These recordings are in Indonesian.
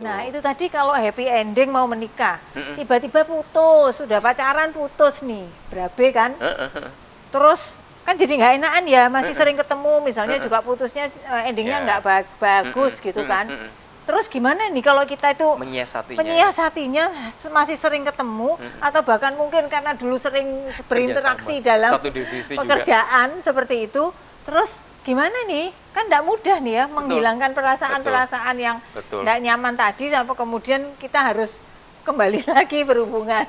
Nah, itu tadi kalau happy ending mau menikah, tiba-tiba putus, sudah pacaran putus nih, berabe kan? Terus kan jadi nggak enakan ya, masih sering ketemu, misalnya juga putusnya endingnya nggak bagus gitu kan? Terus gimana nih kalau kita itu menyiasatinya masih sering ketemu atau bahkan mungkin karena dulu sering berinteraksi dalam pekerjaan juga. Seperti itu, terus gimana nih? Kan tidak mudah nih ya menghilangkan perasaan-perasaan yang tidak nyaman tadi sampai kemudian kita harus kembali lagi berhubungan.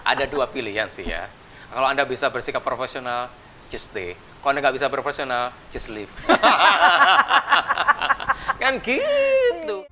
Ada dua pilihan sih ya. Kalau Anda bisa bersikap profesional, just stay. Kalau Anda nggak bisa profesional, just leave. Kan gitu.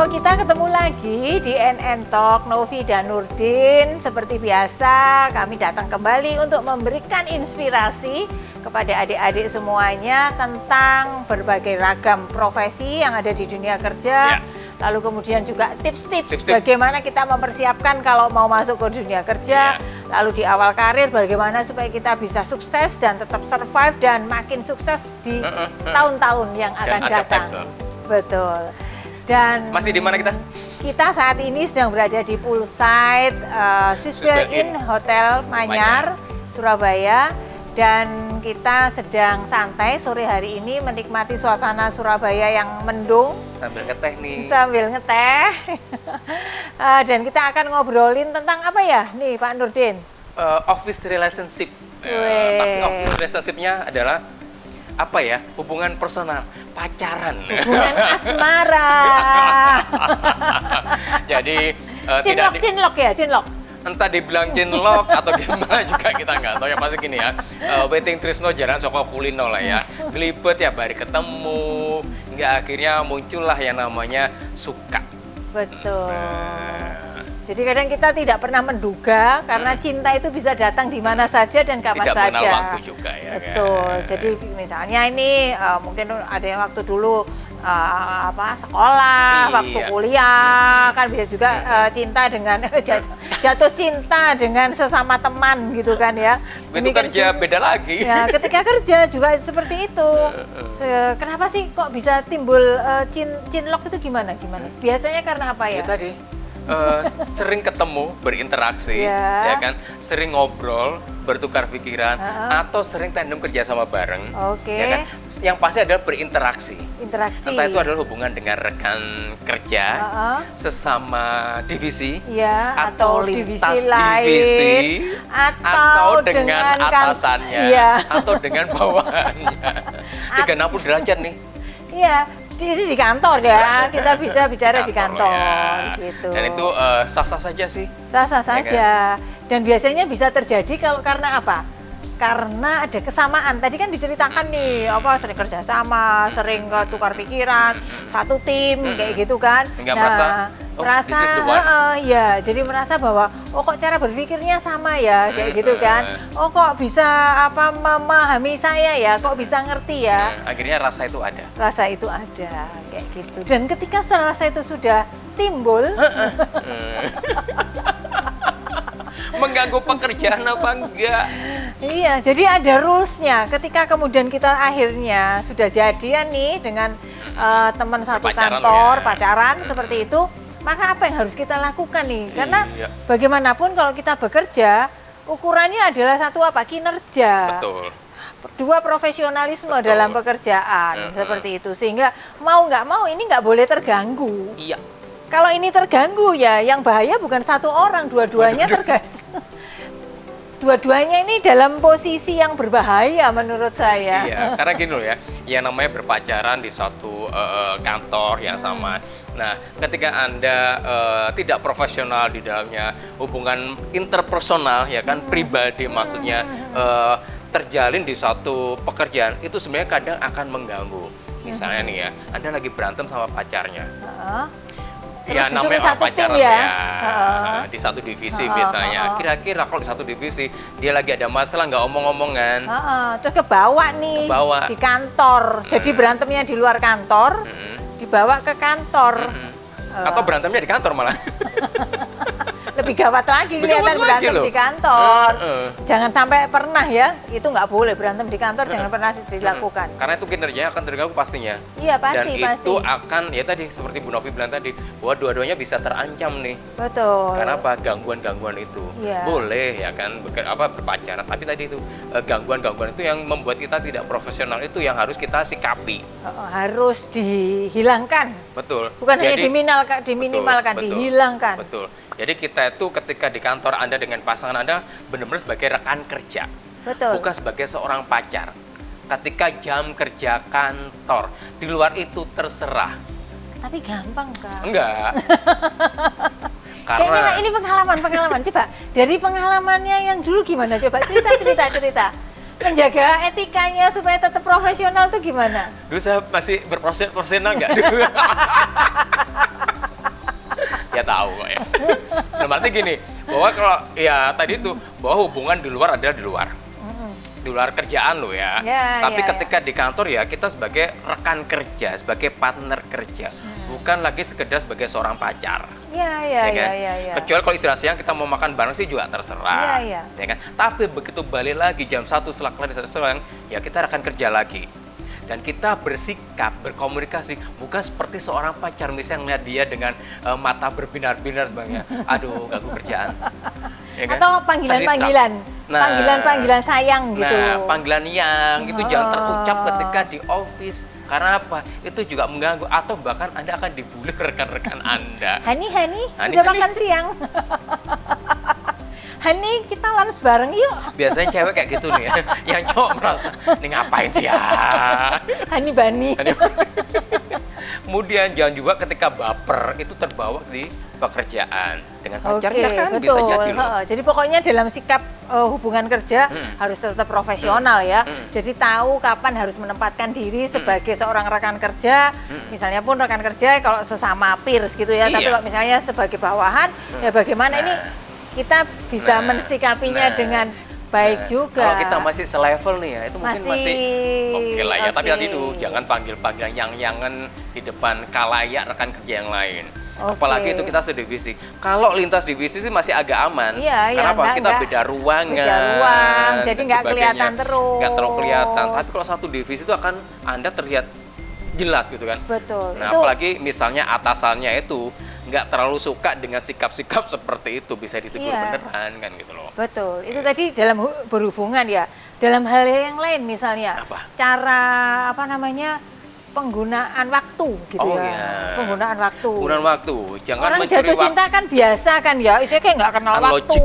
Kita ketemu lagi di NN Talk, Novi dan Nurdin. Seperti biasa, kami datang kembali untuk memberikan inspirasi kepada adik-adik semuanya tentang berbagai ragam profesi yang ada di dunia kerja. Lalu kemudian juga tips-tips bagaimana kita mempersiapkan kalau mau masuk ke dunia kerja. Lalu di awal karir bagaimana supaya kita bisa sukses dan tetap survive dan makin sukses di tahun-tahun yang akan datang. Betul. Dan masih di mana kita? Kita saat ini sedang berada di poolside Swissphere Inn Hotel Manyar, Surabaya. Dan kita sedang santai sore hari ini menikmati suasana Surabaya yang mendung. Sambil ngeteh nih. Sambil ngeteh. Dan kita akan ngobrolin tentang apa ya nih Pak Nurdin? Office relationship. Tapi office relationship-nya adalah apa ya? Hubungan personal, pacaran. Hubungan asmara. Jadi cinlok ya, cinlok. Entah dibilang cinlok atau gimana juga kita nggak tahu. Yang pasti gini ya, waiting trisno jarang soko kulino lah ya. Gelibet ya baru ketemu, nggak akhirnya muncullah yang namanya suka. Betul. Jadi kadang kita tidak pernah menduga karena cinta itu bisa datang di mana saja dan kapan saja. Tidak mengenal waktu juga ya. Betul. Kan? Jadi misalnya ini mungkin ada yang waktu dulu sekolah, waktu kuliah, kan bisa juga cinta dengan jatuh cinta dengan sesama teman gitu kan ya. Itu kerja beda lagi. Ya, ketika kerja juga seperti itu. Kenapa sih kok bisa timbul cinlok itu gimana? Biasanya karena apa ya? Ya tadi. Sering ketemu, berinteraksi, ya kan, sering ngobrol, bertukar pikiran, atau sering tandem kerja sama bareng, ya kan. Yang pasti adalah berinteraksi. Entah itu adalah hubungan dengan rekan kerja, sesama divisi, atau lintas divisi, atau dengan atasannya, atau dengan bawahannya. 360 derajat nih. Iya. Di kantor ya, kita bisa bicara di kantor gitu. Dan itu sah-sah saja sih. Sah-sah saja. Kan? Dan biasanya bisa terjadi kalau karena apa? Karena ada kesamaan. Tadi kan diceritakan nih, sering kerja sama, sering tukar pikiran, satu tim kayak gitu kan. Enggak merasa this is the one. Ya, jadi merasa bahwa kok cara berpikirnya sama ya, kayak gitu kan. Kok bisa memahami saya ya, kok bisa ngerti ya. Akhirnya rasa itu ada. Rasa itu ada, kayak gitu. Dan ketika rasa itu sudah timbul, mengganggu pekerjaan apa enggak? Iya, jadi ada rules-nya. Ketika kemudian kita akhirnya sudah jadian nih dengan teman satu kantor, pacaran seperti itu, maka apa yang harus kita lakukan nih? Karena bagaimanapun kalau kita bekerja, ukurannya adalah satu kinerja. Betul. Dua, profesionalisme dalam pekerjaan, seperti itu. Sehingga mau nggak mau ini nggak boleh terganggu. Iya. Kalau ini terganggu ya, yang bahaya bukan satu orang, dua-duanya terganggu. dua-duanya ini dalam posisi yang berbahaya menurut saya. Iya, karena gini loh ya, yang namanya berpacaran di suatu kantor yang sama. Nah, ketika Anda tidak profesional di dalamnya, hubungan interpersonal ya kan, pribadi maksudnya terjalin di suatu pekerjaan, itu sebenarnya kadang akan mengganggu. Misalnya nih ya, Anda lagi berantem sama pacarnya. Ya namanya orang pacaran ya, di satu divisi biasanya. Kira-kira kalau di satu divisi dia lagi ada masalah nggak omong-omongan. Terus kebawa nih di kantor. Jadi berantemnya di luar kantor, dibawa ke kantor. Atau berantemnya di kantor malah. Lebih gawat lagi kelihatan berantem di kantor. Jangan sampai pernah ya, itu nggak boleh berantem di kantor, jangan pernah dilakukan. Karena itu kinerjanya akan terganggu pastinya. Iya pasti. Dan itu akan ya tadi seperti Bu Novi bilang tadi, bahwa dua-duanya bisa terancam nih. Betul. Karena apa? Gangguan-gangguan itu. Boleh ya kan berpacaran, tapi tadi itu gangguan-gangguan itu yang membuat kita tidak profesional, itu yang harus kita sikapi. Harus dihilangkan. Betul. Bukan hanya diminimalkan, dihilangkan. Betul. Jadi kita itu ketika di kantor Anda dengan pasangan Anda benar-benar sebagai rekan kerja. Betul. Bukan sebagai seorang pacar. Ketika jam kerja kantor, di luar itu terserah. Tapi gampang kan? Enggak. Kayaknya ini pengalaman. Coba dari pengalamannya yang dulu gimana? Coba cerita. Menjaga etikanya supaya tetap profesional tuh gimana? Dulu saya masih berprofesional enggak? Ya tahu kok ya. Nah, berarti gini, bahwa kalau ya tadi itu bahwa hubungan di luar adalah di luar. Di luar kerjaan lo ya. Tapi ketika di kantor ya kita sebagai rekan kerja, sebagai partner kerja. Bukan lagi sekedar sebagai seorang pacar. Iya. Kecuali kalau istilah siang kita mau makan bareng sih juga terserah. Iya. Ya kan? Tapi begitu balik lagi jam 1 setelah kelar siang, ya kita rekan kerja lagi. Dan kita bersikap, berkomunikasi bukan seperti seorang pacar misalnya ngeliat dia dengan mata berbinar-binar sebagainya. Aduh, ganggu kerjaan. Ya kan? Atau panggilan-panggilan. Panggilan-panggilan sayang gitu. Nah, panggilan yang itu jangan terucap ketika di office. Karena apa? Itu juga mengganggu atau bahkan Anda akan dibully rekan-rekan Anda. Hani, udah makan siang. Hani, kita lunch bareng yuk. Biasanya cewek kayak gitu nih ya. Yang cowok merasa, nih ngapain sih ya? Hani Bani. Kemudian jangan juga ketika baper itu terbawa di pekerjaan. Dengan pacarnya kan betul. bisa jadi loh. Jadi pokoknya dalam sikap hubungan kerja harus tetap profesional ya. Jadi tahu kapan harus menempatkan diri sebagai seorang rekan kerja. Misalnya pun rekan kerja kalau sesama peers gitu ya. Tapi kalau misalnya sebagai bawahan, ya bagaimana ini kita bisa mensikapinya dengan baik juga. Kalau kita masih selevel nih ya, itu mungkin masih oke lah ya. Tapi tadi dulu jangan panggil-panggil yang-yangan di depan kalayak rekan kerja yang lain. Apalagi itu kita sedivisi. Kalau lintas divisi sih masih agak aman. Kenapa? Kita beda ruangan. Jadi nggak kelihatan terus. Nggak terlalu kelihatan. Tapi kalau satu divisi itu akan Anda terlihat jelas gitu kan. Betul. Nah, apalagi misalnya atasannya itu nggak terlalu suka dengan sikap-sikap seperti itu, bisa ditegur beneran kan gitu loh. Betul. Itu tadi dalam berhubungan ya. Dalam hal yang lain misalnya cara penggunaan waktu gitu Penggunaan waktu. Penggunaan waktu. Jangan orang jatuh cinta kan biasa kan ya. Isinya kayak nggak kenal waktu.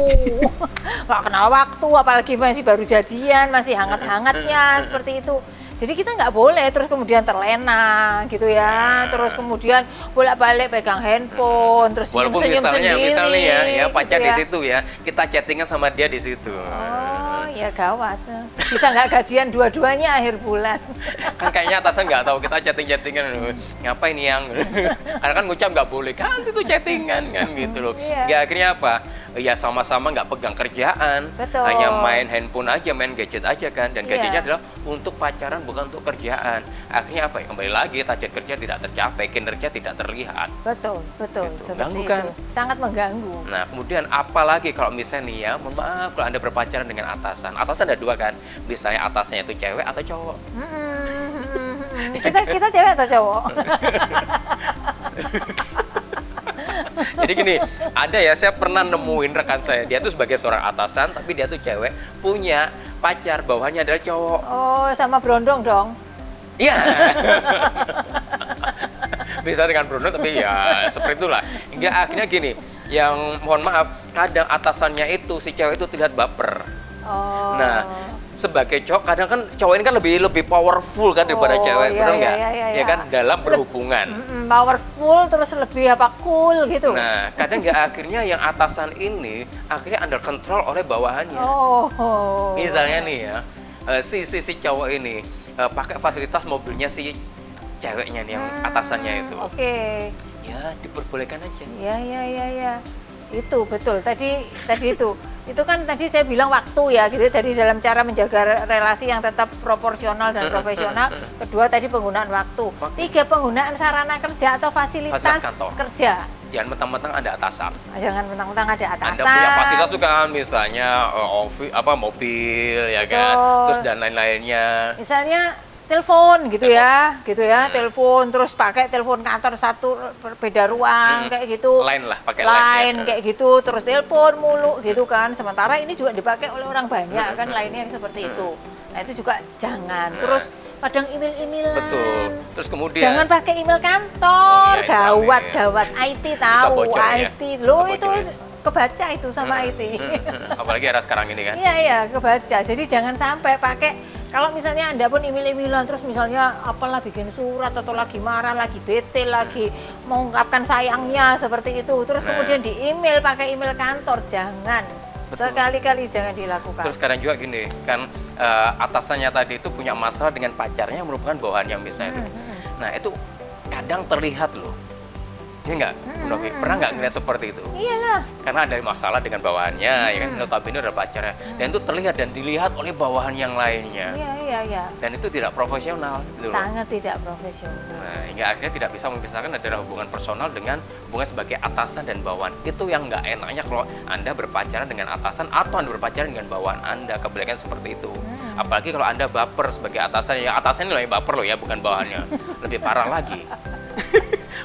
Nggak kenal waktu, apalagi masih baru jadian, masih hangat-hangatnya seperti itu. Jadi kita nggak boleh terus kemudian terlena gitu ya, terus kemudian bolak-balik pegang handphone, terus senyum-senyum sendiri. Misalnya ya pacar gitu di situ ya, kita chattingan sama dia di situ. Oh ya gawat, bisa nggak gajian dua-duanya akhir bulan. Kan kayaknya atasan nggak tahu kita chattingan, ngapain yang? Karena kan ngucap nggak boleh, kan itu chattingan kan gitu loh. Ya akhirnya apa? Ya sama-sama nggak pegang kerjaan, hanya main handphone aja, main gadget aja kan, dan gadgetnya adalah untuk pacaran bukan untuk kerjaan. Akhirnya apa ya, kembali lagi target kerja tidak tercapai, kinerja tidak terlihat. Betul gitu. Mengganggu kan? Sangat mengganggu. Nah kemudian apalagi kalau misalnya nih ya, mohon maaf kalau Anda berpacaran dengan atasan ada dua kan, misalnya atasnya itu cewek atau cowok. Kita cewek atau cowok? Jadi gini, ada ya, saya pernah nemuin rekan saya, dia tuh sebagai seorang atasan, tapi dia tuh cewek, punya pacar, bawahannya adalah cowok. Oh, sama berondong dong? Iya. Bisa dengan berondong, tapi ya seperti itulah. Hingga akhirnya gini, yang mohon maaf, kadang atasannya itu, si cewek itu terlihat baper. Oh. Nah, sebagai cowok kadang kan cowok ini kan lebih powerful kan daripada cewek, benar nggak? Ya kan dalam berhubungan. Powerful terus lebih cool gitu. Nah, kadang nggak akhirnya yang atasan ini akhirnya under control oleh bawahannya. Misalnya nih ya, si cowok ini pakai fasilitas mobilnya si ceweknya nih yang atasannya itu. Ya, diperbolehkan aja. Ya. Itu betul. Tadi itu kan tadi saya bilang waktu ya gitu, dari dalam cara menjaga relasi yang tetap proporsional dan profesional. Kedua tadi penggunaan waktu. Tiga, penggunaan sarana kerja atau fasilitas kerja. Jangan mentang-mentang ada atasan. Jangan mentang-mentang ada atasan. Anda punya fasilitas kan, misalnya mobil ya kan, terus dan lain-lainnya. Misalnya telepon gitu ya, telepon terus pakai telepon kantor satu beda ruang kayak gitu. Lain lah, pakai lain kayak gitu, terus telepon mulu gitu kan. Sementara ini juga dipakai oleh orang banyak kan, lainnya seperti itu. Nah itu juga jangan. Terus kadang email-emailan. Betul. Terus kemudian jangan pakai email kantor. Gawat IT tahu, IT lo itu kebaca itu sama IT. Apalagi era sekarang ini kan. Iya, kebaca. Jadi jangan sampai pakai. Kalau misalnya Anda pun email-emailan, terus misalnya apalah bikin surat atau lagi marah, lagi bete, lagi mengungkapkan sayangnya seperti itu, terus kemudian di email pakai email kantor, jangan. Sekali-kali jangan dilakukan. Terus sekarang juga gini, kan atasannya tadi itu punya masalah dengan pacarnya yang merupakan bawahannya misalnya. Nah itu kadang terlihat loh. Iya nggak, Bu Novi? Pernah nggak ngeliat seperti itu? Iyalah. Karena ada masalah dengan bawahannya, ya kan, notabene ada pacarnya. Dan itu terlihat dan dilihat oleh bawahan yang lainnya. Iya. Dan itu tidak profesional. Gitu loh. Sangat tidak profesional. Nah, hingga akhirnya tidak bisa memisahkan adalah hubungan personal dengan hubungan sebagai atasan dan bawahan. Itu yang nggak enaknya kalau Anda berpacaran dengan atasan atau Anda berpacaran dengan bawahan Anda. Kebalikan seperti itu. Apalagi kalau Anda baper sebagai atasan, ya atasan ini yang baper loh ya, bukan bawahannya. Lebih parah lagi.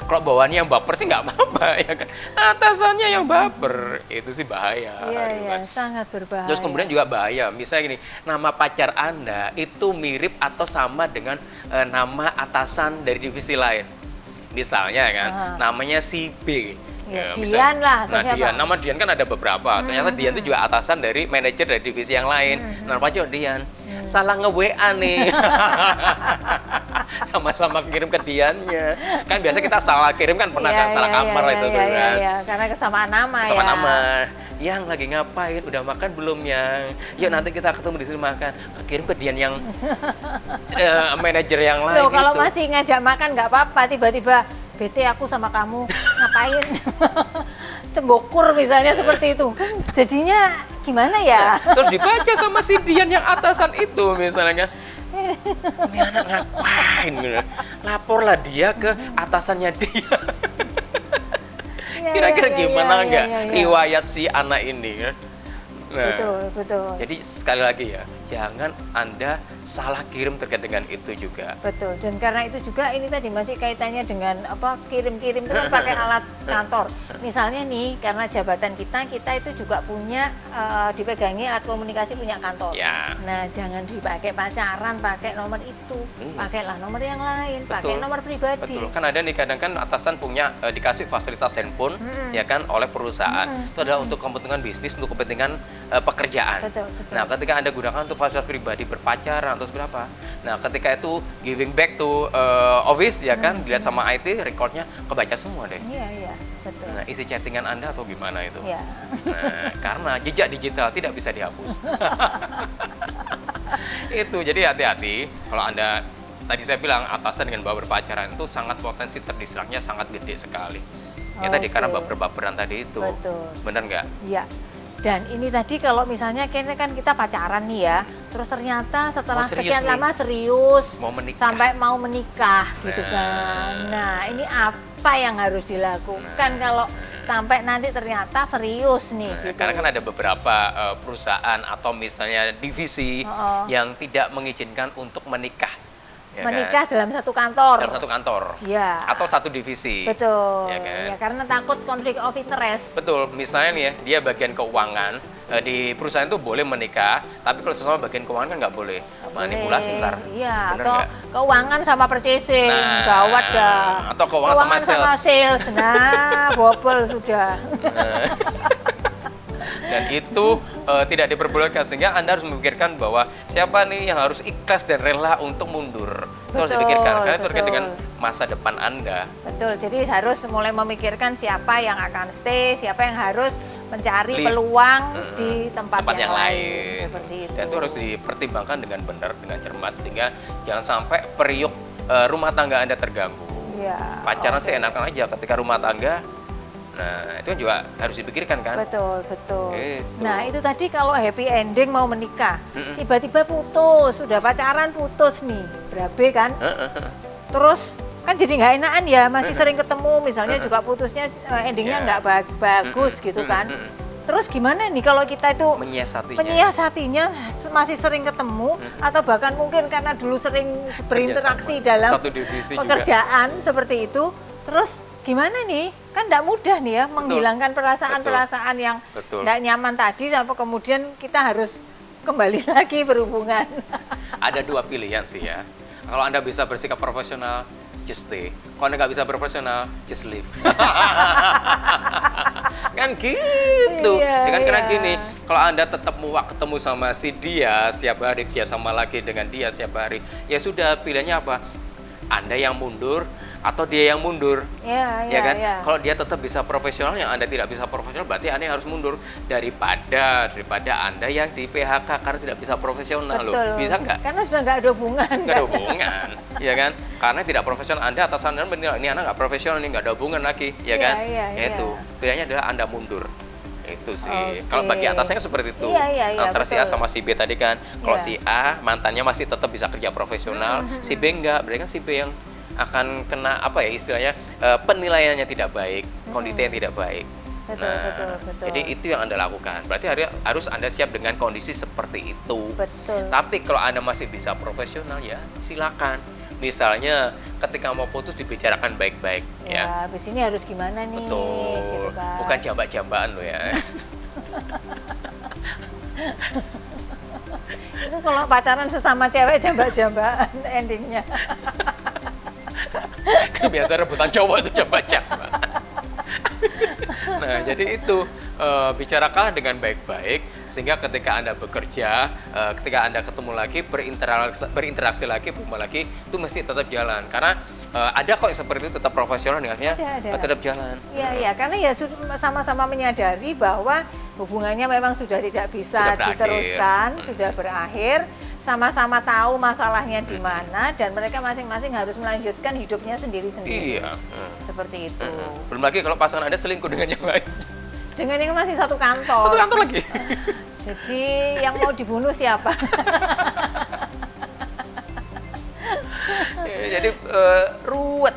Kalau bawahannya yang baper sih nggak apa-apa ya kan, atasannya yang baper itu sih bahaya. Iya, sangat berbahaya. Terus kemudian juga bahaya, misalnya gini, nama pacar Anda itu mirip atau sama dengan nama atasan dari divisi lain. Misalnya kan, namanya si B. Ya, Dian lah. Nah, Dian, nama Dian kan ada beberapa. Ternyata Dian itu juga atasan dari manajer dari divisi yang lain. Nama juga Dian. Salah nge-WA nih. Sama-sama kirim ke Diannya. Kan biasa kita salah kirim kan pernah kan, salah kamar itu kan. Iya, karena kesamaan nama ya. Kesamaan nama. Yang lagi ngapain? Udah makan belum yang? Yuk nanti kita ketemu di sini makan. Kirim ke Dian yang manajer yang lain. Loh, kalau masih ngajak makan nggak apa-apa, tiba-tiba bete aku sama kamu ngapain? Cembokur misalnya seperti itu. Kan jadinya gimana ya? Nah, terus dibaca sama si Dian yang atasan itu misalnya. Ini anak ngapain? Laporlah dia ke atasannya dia. Kira-kira gimana nggak riwayat si anak ini? Nah, betul. Jadi sekali lagi ya, jangan Anda salah kirim terkait dengan itu juga. Betul. Dan karena itu juga ini tadi masih kaitannya dengan apa, kirim-kirim itu kan pakai alat kantor. Misalnya nih, karena jabatan kita itu juga punya dipegangi alat komunikasi punya kantor. Ya. Nah, jangan dipakai pacaran, pakai nomor itu. Pakailah nomor yang lain, pakai nomor pribadi. Betul. Kan ada nih kadang kan atasan punya dikasih fasilitas handphone ya kan oleh perusahaan. Itu adalah untuk kepentingan bisnis, untuk kepentingan pekerjaan. Betul. Nah, ketika Anda gunakan untuk fasilitas pribadi berpacaran atau berapa. Nah, ketika itu giving back to office ya kan, dilihat sama IT, recordnya kebaca semua deh. Iya, betul. Nah, isi chattingan Anda atau gimana itu? Iya. Nah, karena jejak digital tidak bisa dihapus. Itu, jadi hati-hati kalau Anda, tadi saya bilang atasan dengan bawa berpacaran itu sangat potensi terdistraknya sangat gede sekali. Ya tadi karena baper-baperan tadi itu. Betul. Bener nggak? Iya. Dan ini tadi kalau misalnya kayaknya kan kita pacaran nih ya, terus ternyata setelah sekian lama serius, sampai mau menikah gitu kan. Nah, ini apa yang harus dilakukan kalau sampai nanti ternyata serius nih gitu. Karena kan ada beberapa perusahaan atau misalnya divisi yang tidak mengizinkan untuk menikah. Ya menikah kan? Dalam satu kantor. Dalam satu kantor. Ya. Atau satu divisi. Betul. Ya, kan? Ya, karena takut konflik of interest. Betul. Misalnya nih ya, dia bagian keuangan, di perusahaan itu boleh menikah, tapi kalau sesama bagian keuangan kan nggak boleh. Manipulasi ntar. Iya, atau keuangan sama purchasing, gawat dah. Atau keuangan sama sales. Nah, bobol sudah. Dan itu tidak diperbolehkan, sehingga Anda harus memikirkan bahwa siapa nih yang harus ikhlas dan rela untuk mundur. Itu harus dipikirkan, karena itu terkait dengan masa depan Anda. Betul, jadi harus mulai memikirkan siapa yang akan stay, siapa yang harus mencari peluang di tempat yang lain. Seperti itu. Dan itu harus dipertimbangkan dengan benar, dengan cermat, sehingga jangan sampai periuk rumah tangga Anda terganggu. Ya, pacaran sih enakan aja, ketika rumah tangga, nah itu juga harus dipikirkan kan. Betul, betul. Gitu. Nah itu tadi kalau happy ending mau menikah, tiba-tiba putus, sudah pacaran putus nih, berabe kan? Terus kan jadi nggak enakan ya, masih sering ketemu, misalnya juga putusnya endingnya nggak bagus gitu kan? Terus gimana nih kalau kita itu menyiasatinya masih sering ketemu atau bahkan mungkin karena dulu sering berinteraksi dalam pekerjaan juga. Seperti itu, terus gimana nih? Kan tidak mudah nih ya menghilangkan perasaan-perasaan yang tidak nyaman tadi sampai kemudian kita harus kembali lagi berhubungan. Ada dua pilihan sih ya. Kalau Anda bisa bersikap profesional, just stay. Kalau Anda nggak bisa profesional, just leave. Kan gitu. Ya kan karena gini, kalau Anda tetap muak ketemu sama si dia setiap hari, dia sama lagi dengan dia setiap hari, ya sudah, pilihannya apa? Anda yang mundur atau dia yang mundur, ya kan? Kalau dia tetap bisa profesional, yang Anda tidak bisa profesional, berarti Anda yang harus mundur daripada Anda yang di PHK karena tidak bisa profesional. Betul. Loh, bisa nggak? Karena sudah nggak ada hubungan. Nggak ada hubungan, ya kan? Karena tidak profesional, Anda atasan Anda menilai ini anak nggak profesional, ini nggak ada hubungan lagi, ya kan? Itu pilihannya adalah Anda mundur. Itu sih. Kalau bagi atasnya seperti itu. Antara si A sama si B tadi kan. Kalau si A mantannya masih tetap bisa kerja profesional, si B enggak, berarti kan si B yang akan kena apa ya istilahnya, penilaiannya tidak baik, kondisi yang tidak baik. Betul. Jadi itu yang Anda lakukan. Berarti harus Anda siap dengan kondisi seperti itu. Betul. Tapi kalau Anda masih bisa profesional, ya silakan. Misalnya ketika mau putus dibicarakan baik-baik ya. Habis ini harus gimana nih? Betul. Gitu kan. Bukan jambak-jambakan loh ya. Itu kalau pacaran sesama cewek jambak-jambakan endingnya. Biasa rebutan cowok itu jambak-jambak. Nah, jadi itu bicarakanlah dengan baik-baik sehingga ketika Anda bekerja, ketika Anda ketemu lagi, berinteraksi lagi, bertemu lagi, itu mesti tetap jalan. Karena ada kok yang seperti itu tetap profesional dengannya, tetap jalan. Iya, karena ya sama-sama menyadari bahwa hubungannya memang sudah tidak bisa diteruskan, sudah berakhir. Sama-sama tahu masalahnya di mana dan mereka masing-masing harus melanjutkan hidupnya sendiri-sendiri. Iya. Seperti itu. Belum lagi kalau pasangan Anda selingkuh dengan yang lain. Dengan yang masih satu kantor. Satu kantor lagi. Jadi yang mau dibunuh siapa? Jadi ruwet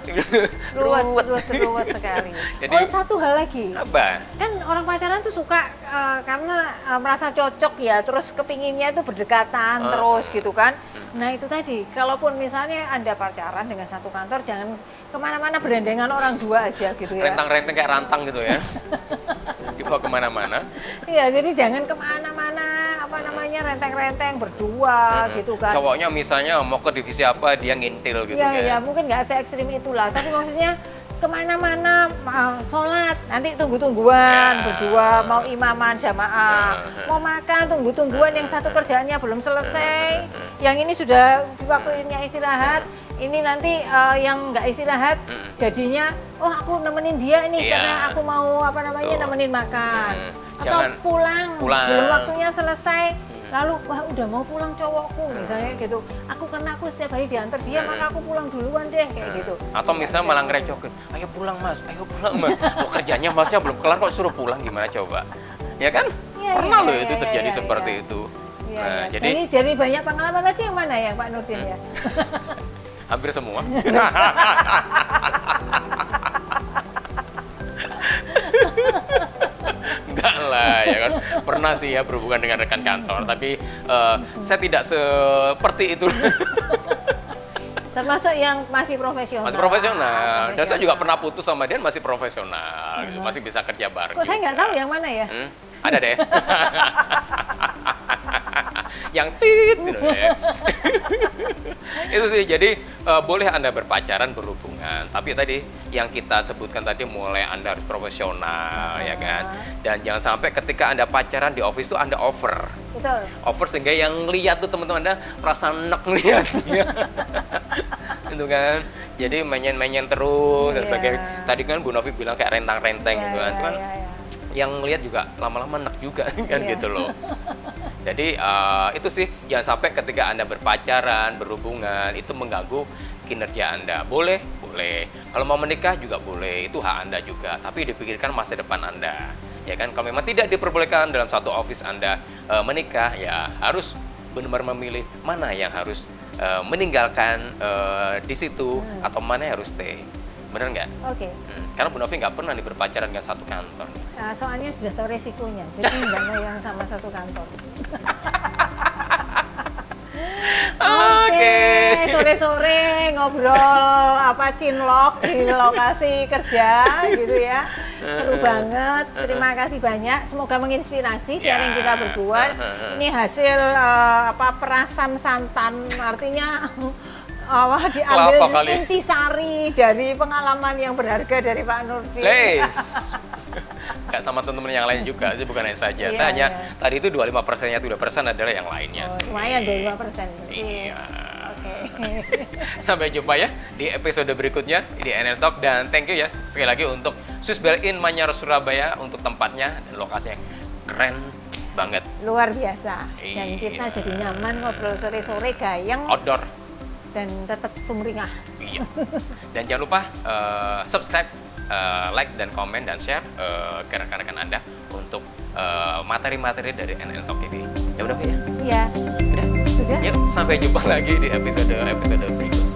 sekali. Jadi, satu hal lagi. Apa? Kan orang pacaran tuh suka karena merasa cocok ya, terus kepinginnya itu berdekatan terus gitu kan. Nah itu tadi, kalaupun misalnya Anda pacaran dengan satu kantor, jangan kemana-mana berendengan orang dua aja gitu ya. Rentang-rentang kayak rantang gitu ya. Dibawa kemana-mana. Iya, jadi jangan kemana-mana, renteng-renteng berdua gitu kan. Cowoknya misalnya mau ke divisi apa, dia ngintil gitu kan. Iya, mungkin nggak se-ekstrim itulah, tapi maksudnya kemana-mana sholat, nanti tunggu-tungguan berdua, mau imaman jamaah, mau makan tunggu-tungguan, yang satu kerjaannya belum selesai, yang ini sudah waktunya istirahat, ini nanti yang nggak istirahat jadinya, oh aku nemenin dia nih karena aku mau nemenin makan, atau pulang, belum waktunya selesai. Lalu, wah udah mau pulang cowokku, misalnya gitu. Karena aku setiap hari diantar dia, maka aku pulang duluan deh, kayak gitu. Atau misalnya malah ngerecokin, ayo pulang mas. Oh, kerjanya masnya belum kelar kok suruh pulang, gimana coba? Ya kan? Pernah loh itu terjadi seperti itu. Nah, jadi banyak pengalaman tadi yang mana ya Pak Nurdin ya? Hampir semua. Enggak lah ya kan, pernah sih ya berhubungan dengan rekan kantor, tapi saya tidak seperti itu. Termasuk yang masih profesional. Masih profesional. Dan saya juga pernah putus sama dia masih profesional, gitu. Masih bisa kerja bareng. Kok saya nggak tahu yang mana ya? Ada deh. Yang tit gitu ya. Itu sih, jadi boleh Anda berpacaran, berhubungan, tapi tadi yang kita sebutkan tadi mulai Anda harus profesional, ya kan? Dan jangan sampai ketika Anda pacaran di office tuh Anda over. Betul. Over sehingga yang lihat tuh teman-teman Anda merasa enak lihatnya. Itu kan. Jadi main-main terus dan sebagainya. Tadi kan Bu Novi bilang kayak rentang-renteng gitu kan. Cuman yang lihat juga lama-lama enak juga kan gitu loh. Jadi itu sih, jangan sampai ketika Anda berpacaran, berhubungan itu mengganggu kinerja Anda. Boleh, boleh. Kalau mau menikah juga boleh, itu hak Anda juga. Tapi dipikirkan masa depan Anda. Ya kan, kalau memang tidak diperbolehkan dalam satu office Anda menikah, ya harus benar-benar memilih mana yang harus meninggalkan di situ atau mana yang harus stay. Bener nggak? Oke. Karena Bu Novi nggak pernah nih berpacaran dengan satu kantor. Soalnya sudah tahu resikonya, jadi nggak mau yang sama satu kantor. Oke, sore-sore ngobrol cinlok di lokasi kerja gitu ya. Seru banget. Terima kasih banyak. Semoga menginspirasi sharing kita berdua. Ini hasil perasan santan, artinya diambil intisari dari pengalaman yang berharga dari Pak Nurdin. Nggak sama teman-teman yang lain juga sih, bukan hanya saja. Saya hanya tadi itu 25%-nya, 2% adalah yang lainnya sih. Lumayan 25%. Iya. Oke. Sampai jumpa ya di episode berikutnya di NL Talk, dan thank you ya sekali lagi untuk Swiss Bell Inn Manyar Surabaya untuk tempatnya dan lokasinya keren banget. Luar biasa. Dan kita jadi nyaman ngobrol sore-sore gayeng. Outdoor. Dan tetap sumringah. Iya. Dan jangan lupa subscribe, like dan komen dan share ke rekan-rekan Anda untuk materi-materi dari NL Talk ini. Ya udah ya? Iya. Udah. Sudah. Yuk, sampai jumpa lagi di episode berikutnya.